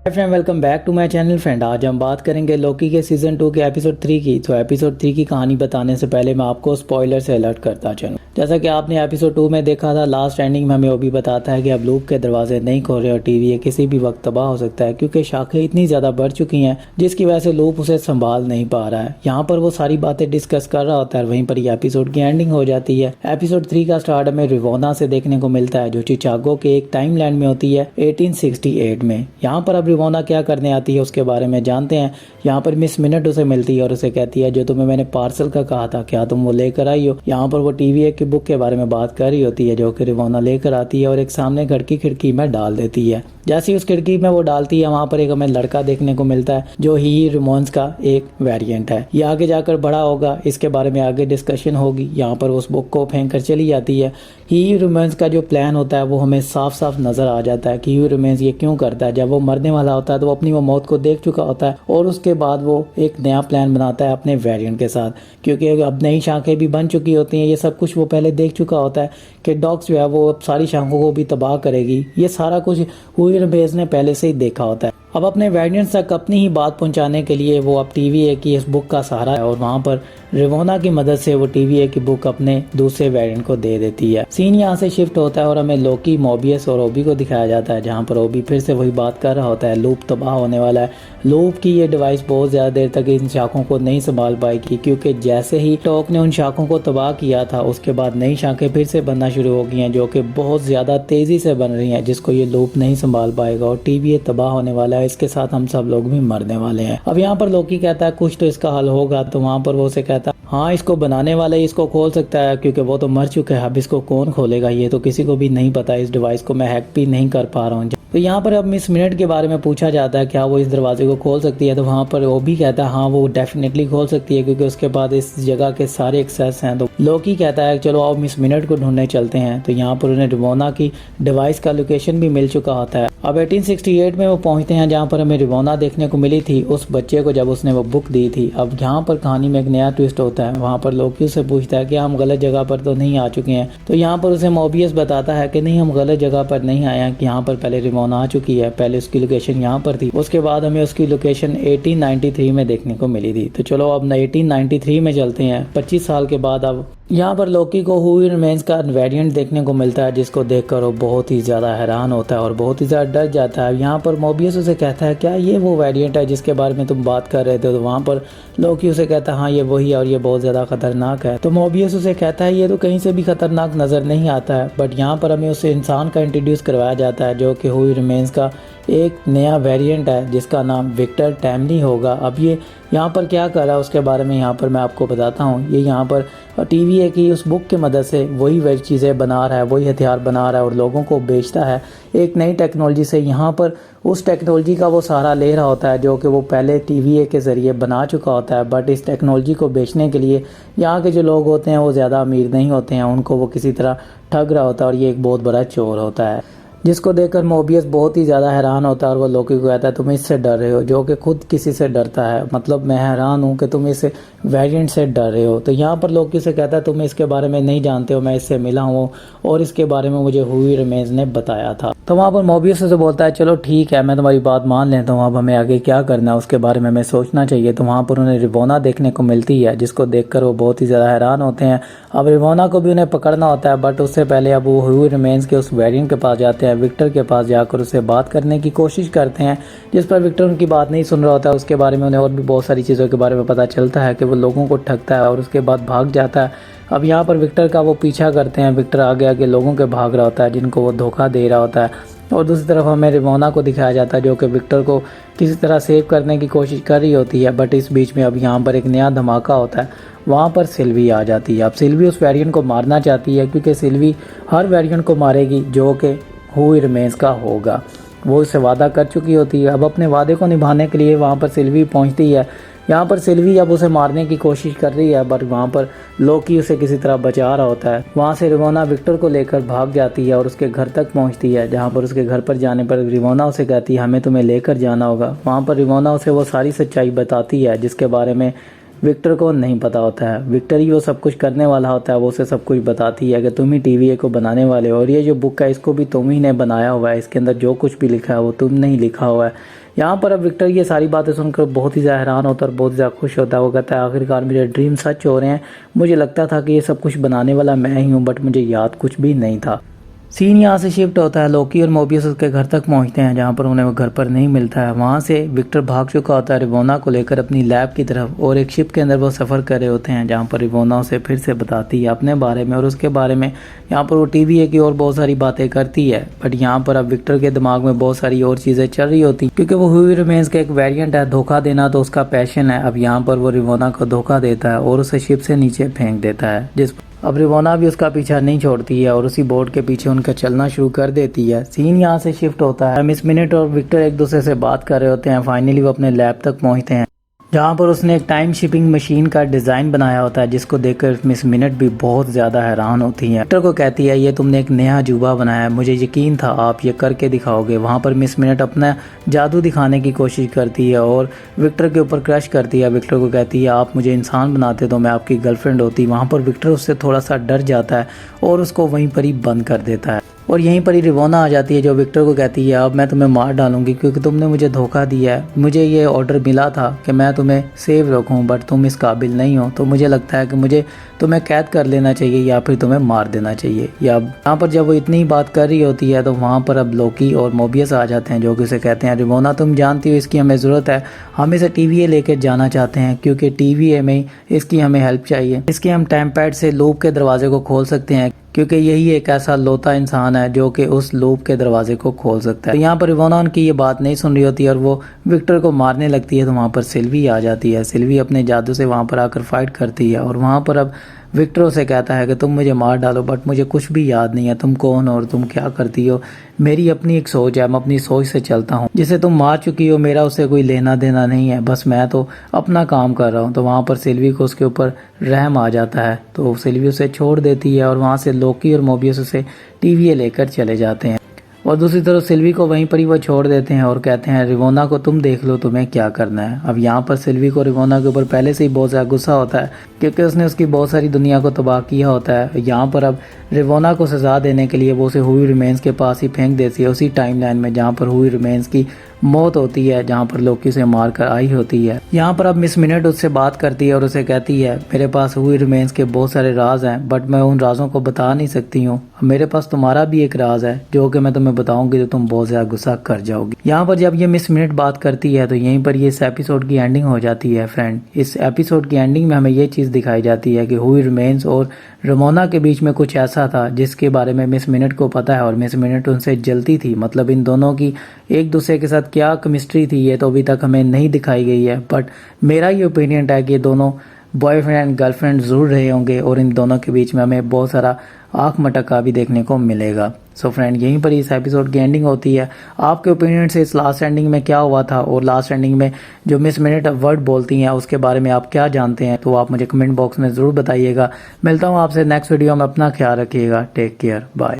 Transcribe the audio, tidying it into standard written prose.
Friend, welcome back to my channel. Friend, आज हम बात करेंगे लोकी के सीजन 2 के एपिसोड 3 की। तो एपिसोड 3 की कहानी बताने से पहले मैं आपको स्पॉइलर से अलर्ट करता चलूं। जैसा कि आपने एपिसोड 2 में देखा था, लास्ट एंडिंग में हमें वो भी बताता है कि अब लूप के दरवाजे नहीं खोल रहे और टीवी किसी भी वक्त तबाह हो सकता है, क्योंकि शाखें इतनी ज़्यादा बढ़ चुकी हैं जिसकी वजह से लूप उसे संभाल नहीं पा रहा है। यहाँ पर वो सारी बातें डिस्कस कर रहा होता है, वहीं पर ये एपिसोड की एंडिंग हो जाती है। एपिसोड 3 का स्टार्ट हमें रिवोना से देखने को मिलता है, जो चिकागो के एक टाइम लैंड में होती है 1868 में। यहाँ पर अब रिवोना क्या करने आती है उसके बारे में जानते हैं। यहाँ पर मिस मिनट उसे मिलती है और उसे कहती है, जो तुम्हें मैंने पार्सल का कहा था, क्या तुम वो लेकर आई हो। यहाँ पर वो टीवी की बुक के बारे में बात कर रही होती है, जो कि रिवोना लेकर आती है और एक सामने खिड़की में डाल देती है। जैसे ही उस खिड़की में वो डालती है, वहाँ पर एक हमें लड़का देखने को मिलता है जो ही रिमोन्स का एक वेरिएंट है। ये आगे जाकर बड़ा होगा, इसके बारे में आगे डिस्कशन होगी। यहाँ पर उस बुक को फेंक कर चली जाती है। ही रिमेंस का जो प्लान होता है वो हमें साफ साफ नजर आ जाता है कि ही रिमेंस ये क्यों करता है। जब वो मरने वाला होता है तो वो अपनी वो मौत को देख चुका होता है और उसके बाद वो एक नया प्लान बनाता है अपने वेरिएंट के साथ, क्योंकि अब नई शाखें भी बन चुकी होती हैं। ये सब कुछ वो पहले देख चुका होता है कि डॉग्स जो है वो अब सारी शाखों को भी तबाह करेगी। ये सारा कुछ हुई रिमेंस ने पहले से ही देखा होता है। अब अपने वेरिएंट्स तक अपनी ही बात पहुंचाने के लिए वो अब टीवी की इस बुक का सहारा है और वहाँ पर रिवोना की मदद से वो टीवी की बुक अपने दूसरे वेरिएंट को दे देती है। सीन यहाँ से शिफ्ट होता है और हमें लोकी, मोबियस और ओबी को दिखाया जाता है, जहाँ पर ओबी फिर से वही बात कर रहा होता है, लूप तबाह होने वाला है। लूप की ये डिवाइस बहुत ज़्यादा देर तक इन शाखों को नहीं संभाल पाएगी, क्योंकि जैसे ही टॉक ने उन शाखों को तबाह किया था उसके बाद नई शाखें फिर से बनना शुरू हो गई हैं, जो कि बहुत ज़्यादा तेज़ी से बन रही हैं, जिसको ये लूप नहीं संभाल पाएगा और टीवी तबाह होने वाला है। इसके साथ हम सब लोग भी मरने वाले हैं। अब यहाँ पर लोकी कहता है कुछ तो इसका हल होगा, तो वहाँ पर वो उसे कहता है हाँ, इसको बनाने वाला ही इसको खोल सकता है, क्योंकि वो तो मर चुका है। अब इसको कौन खोलेगा, ये तो किसी को भी नहीं पता। इस डिवाइस को मैं हैक भी नहीं कर पा रहा हूँ। तो यहाँ पर अब मिस मिनट के बारे में पूछा जाता है क्या वो इस दरवाजे को खोल सकती है, तो वहाँ पर वो भी कहता है हाँ, वो डेफिनेटली खोल सकती है, क्योंकि उसके बाद इस जगह के सारे एक्सेस हैं। तो लोकी कहता है चलो आओ मिस मिनट को ढूंढने चलते हैं। तो यहाँ पर उन्हें रिवोना की डिवाइस का लोकेशन भी मिल चुका होता है। अब 1868 में वो पहुंचते हैं, जहाँ पर हमें रिवोना देखने को मिली थी उस बच्चे को जब उसने वो बुक दी थी। अब यहाँ पर कहानी में एक नया ट्विस्ट होता है। वहाँ पर लोकी से पूछता है कि हम गलत जगह पर तो नहीं आ चुके हैं। तो यहाँ पर उसे मोबियस बताता है कि नहीं, हम गलत जगह पर नहीं आए हैं, कि यहाँ पर पहले रिवोना आ चुकी है। पहले उसकी लोकेशन यहाँ पर थी, उसके बाद हमें उसकी लोकेशन 1893 में देखने को मिली थी। तो चलो अब 1893 में चलते हैं, 25 साल के बाद। अब यहाँ पर लोकी को हु रिमेंस का वेरिएंट देखने को मिलता है, जिसको देखकर वो बहुत ही ज़्यादा हैरान होता है और बहुत ही ज़्यादा डर जाता है। यहाँ पर मोबियस उसे कहता है क्या ये वो वेरिएंट है जिसके बारे में तुम बात कर रहे थे। तो वहाँ पर लोकी उसे कहता है हाँ, ये वही है और ये बहुत ज़्यादा खतरनाक है। तो मोबियस उसे कहता है ये तो कहीं से भी खतरनाक नज़र नहीं आता है। बट यहाँ पर हमें उस इंसान का इंट्रोड्यूस करवाया जाता है, जो कि हु रिमेंस का एक नया वेरिएंट है, जिसका नाम विक्टर टैमली होगा। अब ये यहाँ पर क्या कर रहा है उसके बारे में यहाँ पर मैं आपको बताता हूँ। ये यहाँ पर टीवी की उस बुक की मदद से वही चीज़ें बना रहा है, वही हथियार बना रहा है और लोगों को बेचता है एक नई टेक्नोलॉजी से। यहाँ पर उस टेक्नोलॉजी का वो सहारा ले रहा होता है, जो कि वो पहले टीवी के ज़रिए बना चुका होता है। बट इस टेक्नोलॉजी को बेचने के लिए यहाँ के जो लोग होते हैं वो ज़्यादा अमीर नहीं होते हैं, उनको वो किसी तरह ठग रहा होता है और ये एक बहुत बड़ा चोर होता है, जिसको देखकर मोबियस बहुत ही ज़्यादा हैरान होता है और वो लोकी को कहता है तुम इससे डर रहे हो, जो कि खुद किसी से डरता है। मतलब मैं हैरान हूँ कि तुम इस वेरिएंट से डर रहे हो। तो यहाँ पर लोकी से कहता है तुम इसके बारे में नहीं जानते हो, मैं इससे मिला हूँ और इसके बारे में मुझे हुई रिमेंस ने बताया था। तो वहाँ पर मोबियस से बोलता है चलो ठीक है, मैं तुम्हारी बात मान लेता हूँ, अब हमें आगे क्या करना है उसके बारे में हमें सोचना चाहिए। तो वहाँ पर उन्हें रिवोना देखने को मिलती है, जिसको देखकर वो बहुत ही ज़्यादा हैरान होते हैं। अब रिवोना को भी उन्हें पकड़ना होता है, बट उससे पहले अब वो हुई रिमेंस के उस वेरिएंट के पास जाते हैं। विक्टर के पास जाकर उससे बात करने की कोशिश करते हैं, जिस पर विक्टर उनकी बात नहीं सुन रहा होता है। उसके बारे में उन्हें और भी बहुत सारी चीज़ों के बारे में पता चलता है कि वो लोगों को ठगता है और उसके बाद भाग जाता है। अब यहाँ पर विक्टर का वो पीछा करते हैं। विक्टर आगे आगे लोगों के भाग रहा होता है जिनको वो धोखा दे रहा होता है और दूसरी तरफ हमें रिवोना को दिखाया जाता है, जो कि विक्टर को किसी तरह सेव करने की कोशिश कर रही होती है। बट इस बीच में अब यहाँ पर एक नया धमाका होता है। वहाँ पर सिल्वी आ जाती है। अब सिल्वी उस वेरिएंट को मारना चाहती है, क्योंकि सिल्वी हर वेरिएंट को मारेगी जो कि हु रिमेंस का होगा। वो उससे वादा कर चुकी होती है। अब अपने वादे को निभाने के लिए वहाँ पर सिल्वी पहुँचती है। यहाँ पर सिल्वी अब उसे मारने की कोशिश कर रही है, बट वहाँ पर लोकी उसे किसी तरह बचा रहा होता है। वहाँ से रिवोना विक्टर को लेकर भाग जाती है और उसके घर तक पहुँचती है, जहाँ पर उसके घर पर जाने पर रिवोना उसे कहती है हमें तुम्हें लेकर जाना होगा। वहाँ पर रिवोना उसे वो सारी सच्चाई बताती है, जिसके बारे में विक्टर को नहीं पता होता है। विक्टर ही वो सब कुछ करने वाला होता है, वो उसे सब कुछ बताती है कि तुम ही TVA को बनाने वाले हो और ये जो बुक है इसको भी तुम ही ने बनाया हुआ है, इसके अंदर जो कुछ भी लिखा है वो तुमने ही लिखा हुआ है। यहाँ पर अब विक्टर ये सारी बातें सुनकर बहुत ही ज़्यादा हैरान होता है और बहुत ज़्यादा खुश होता है। वो कहता है आखिरकार मेरे ड्रीम सच हो रहे हैं, मुझे लगता था कि ये सब कुछ बनाने वाला मैं ही हूँ, बट मुझे याद कुछ भी नहीं था। सीन यहाँ से शिफ्ट होता है, लोकी और मोबियस उसके घर तक पहुँचते हैं जहाँ पर उन्हें वो घर पर नहीं मिलता है। वहाँ से विक्टर भाग चुका होता है रिवोना को लेकर अपनी लैब की तरफ और एक शिप के अंदर वो सफ़र कर रहे होते हैं जहाँ पर रिवोना उसे फिर से बताती है अपने बारे में और उसके बारे में। यहाँ पर वो TVA की और बहुत सारी बातें करती है, बट यहाँ पर अब विक्टर के दिमाग में बहुत सारी और चीज़ें चल रही होती क्योंकि वो हुई रिमेन्स का एक वेरिएंट है, धोखा देना तो उसका पैशन है। अब यहाँ पर वो रिवोना को धोखा देता है और उसे शिप से नीचे फेंक देता है। अब रिवोना भी उसका पीछा नहीं छोड़ती है और उसी बोर्ड के पीछे उनका चलना शुरू कर देती है। सीन यहाँ से शिफ्ट होता है, मिस मिनट और विक्टर एक दूसरे से बात कर रहे होते हैं। फाइनली वो अपने लैब तक पहुँचते हैं जहाँ पर उसने एक टाइम शिपिंग मशीन का डिज़ाइन बनाया होता है जिसको देखकर मिस मिनट भी बहुत ज़्यादा हैरान होती हैं। विक्टर को कहती है ये तुमने एक नया अजूबा बनाया है, मुझे यकीन था आप ये करके दिखाओगे। वहाँ पर मिस मिनट अपना जादू दिखाने की कोशिश करती है और विक्टर के ऊपर क्रश करती है। विक्टर को कहती है आप मुझे इंसान बनाते तो मैं आपकी गर्लफ्रेंड होती। वहाँ पर विक्टर उससे थोड़ा सा डर जाता है और उसको वहीं पर ही बंद कर देता है और यहीं पर ही रिवोना आ जाती है जो विक्टर को कहती है अब मैं तुम्हें मार डालूंगी क्योंकि तुमने मुझे धोखा दिया है। मुझे ये ऑर्डर मिला था कि मैं तुम्हें सेव रखूं बट तुम इस काबिल नहीं हो, तो मुझे लगता है कि मुझे तुम्हें कैद कर लेना चाहिए या फिर तुम्हें मार देना चाहिए। या यहाँ पर जब वो इतनी ही बात कर रही होती है तो वहाँ पर अब लोकी और मोबियस आ जाते हैं जो कि उसे कहते हैं रिवोना तुम जानती हो इसकी हमें ज़रूरत है, हम इसे TVA लेकर जाना चाहते हैं क्योंकि TVA में इसकी हमें हेल्प चाहिए। इसके हम टाइम पैड से लूप के दरवाजे को खोल सकते हैं क्योंकि यही एक ऐसा लोता इंसान है जो कि उस लूप के दरवाजे को खोल सकता है। तो यहाँ पर रिवोना उनकी ये बात नहीं सुन रही होती है और वो विक्टर को मारने लगती है। तो वहाँ पर सिल्वी आ जाती है। सिल्वी अपने जादू से वहाँ पर आकर फाइट करती है और वहाँ पर अब विक्टर उसे कहता है कि तुम मुझे मार डालो बट मुझे कुछ भी याद नहीं है, तुम कौन हो और तुम क्या करती हो। मेरी अपनी एक सोच है, मैं अपनी सोच से चलता हूँ, जिसे तुम मार चुकी हो मेरा उससे कोई लेना देना नहीं है, बस मैं तो अपना काम कर रहा हूँ। तो वहाँ पर सिल्वी को उसके ऊपर रहम आ जाता है तो सिल्वी उसे छोड़ देती है और वहाँ से लोकी और मोबियस उसे TVA लेकर चले जाते हैं और दूसरी तरफ सिल्वी को वहीं पर ही वो छोड़ देते हैं और कहते हैं रिवोना को तुम देख लो तुम्हें क्या करना है। अब यहाँ पर सिल्वी को रिवोना के ऊपर पहले से ही बहुत ज़्यादा गुस्सा होता है क्योंकि उसने उसकी बहुत सारी दुनिया को तबाह किया होता है। यहाँ पर अब रिवोना को सज़ा देने के लिए वो उसे हुई रिमेन्स के पास ही फेंक देती है, उसी टाइमलाइन में जहाँ पर हुई रिमेन्स की मौत होती है, जहाँ पर लोकी उसे मार कर आई होती है। यहाँ पर अब मिस मिनट उससे बात करती है और उसे कहती है मेरे पास हुई रिमेन्स के बहुत सारे राज हैं बट मैं उन राजों को बता नहीं सकती हूँ। मेरे पास तुम्हारा भी एक राज है जो कि मैं तुम्हें बताऊंगी तो तुम बहुत ज़्यादा गुस्सा कर जाओगी। यहाँ पर जब ये मिस मिनट बात करती है तो यहीं पर ये इस एपिसोड की एंडिंग हो जाती है। फ्रेंड, इस एपिसोड की एंडिंग में हमें ये चीज़ दिखाई जाती है कि हुई रिमेन्स और रमोना के बीच में कुछ ऐसा था जिसके बारे में मिस मिनट को पता है और मिस मिनट उनसे जलती थी। मतलब इन दोनों की एक दूसरे के साथ क्या केमिस्ट्री थी ये तो अभी तक हमें नहीं दिखाई गई है, बट मेरा ये ओपिनियन है कि ये दोनों बॉयफ्रेंड एंड गर्लफ्रेंड ज़रूर रहे होंगे और इन दोनों के बीच में हमें बहुत सारा आँख मटका भी देखने को मिलेगा। सो फ्रेंड, यहीं पर इस एपिसोड की एंडिंग होती है। आपके ओपिनियन से इस लास्ट एंडिंग में क्या हुआ था और लास्ट एंडिंग में जो मिस मिनट वर्ड बोलती हैं उसके बारे में आप क्या जानते हैं, तो आप मुझे कमेंट बॉक्स में ज़रूर बताइएगा। मिलता हूँ आपसे नेक्स्ट वीडियो में। अपना ख्याल रखिएगा। Take care, bye.